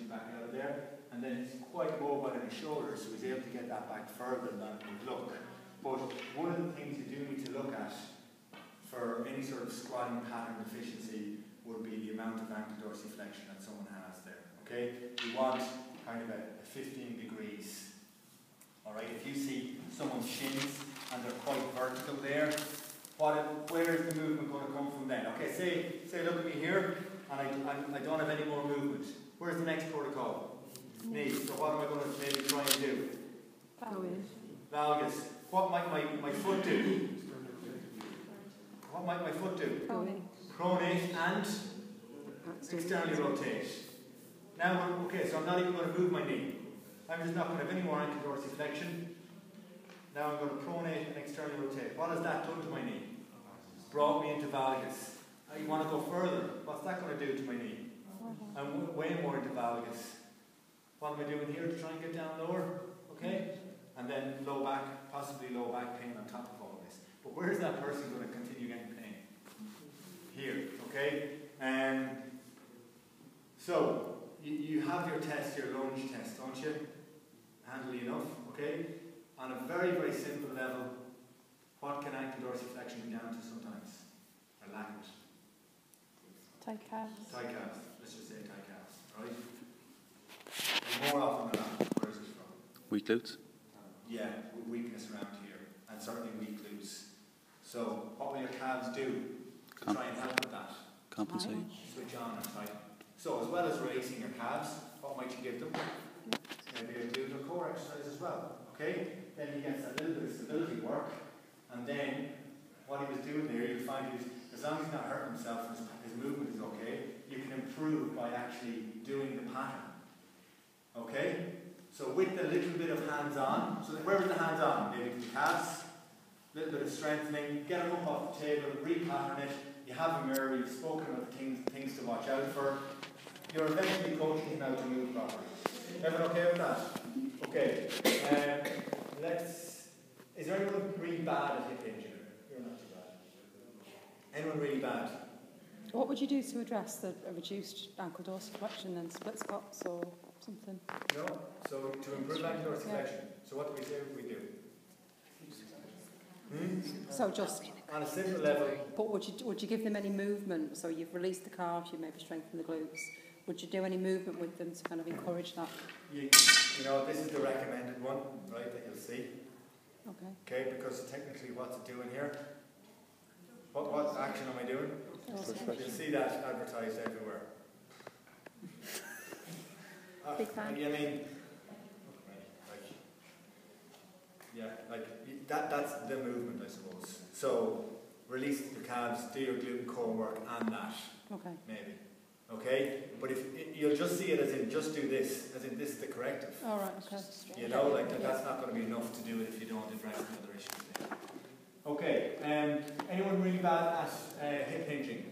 back out of there. And then he's quite mobile in his shoulders, so he's able to get that back further than it would look. But one of the things you do need to look at for any sort of squatting pattern deficiency would be the amount of ankle dorsiflexion that someone has there. Okay? You want kind of a 15 degrees. Alright, if you see someone's shins and they're quite vertical there, where is the movement going to come from then? Okay, say look at me here, and I don't have any more movement. Where's the next protocol? Knees. So what am I going to maybe try and do? Valgus. What might my foot do? What might my foot do? Pronate and externally rotate. Now, okay, so I'm not even going to move my knee. I'm just not going to have any more ankle dorsiflexion. Now I'm going to pronate and externally rotate. What has that done to my knee? Brought me into valgus. You want to go further. What's that going to do to my knee? I'm way more into valgus. What am I doing here to try and get down lower? Okay? And then low back, possibly low back pain on top of all this. But where is that person going to continue getting pain? Here. Okay? So, you have your test, your lunge test, don't you? Handily enough, okay? On a very, very simple level, what can ankle dorsiflexion be down to sometimes? Or lack it? Tight calves. Tight calves. Let's just say tight calves, right? And more often than not, where is it from? Weak glutes? Yeah, weakness around here, and certainly weak glutes. So, what will your calves do to try and help with that? Compensate. Switch on and tighten. So, as well as releasing your calves, what might you give them? Maybe a glute core exercise as well. Okay? Then he gets a little bit of stability work, and then what he was doing there, you'll find as long as he's not hurting himself and his movement is okay, you can improve by actually doing the pattern. Okay? So with the little bit of hands-on, so where was the hands-on? Maybe the calves, a little bit of strengthening, get them up off the table, re-pattern it, you have a mirror, you've spoken about the things to watch out for, you're eventually coaching him how to move properly. Everyone okay with that? Okay. Is there anyone really bad at hip hinging? You're not too bad. Anyone really bad? What would you do to address a reduced ankle dorsiflexion then? Split squats or something? No. So to improve ankle dorsiflexion. So what do we say we do? So just on a simple level. But would you give them any movement? So you've released the calves, you maybe strengthen the glutes. Would you do any movement with them to kind of encourage that? You know, this is the recommended one, right, that you'll see. Okay. Okay, because technically what's it doing here? What action am I doing? You'll see that advertised everywhere. Big fan. I mean, that's the movement, I suppose. So, release the calves, do your glute and core work and that. Okay. Maybe. Okay? But if you'll just see it as in just do this, as in this is the corrective. Alright, okay. You know, like that's not going to be enough to do it if you don't address the other issues there. Okay, anyone really bad at hip hinging?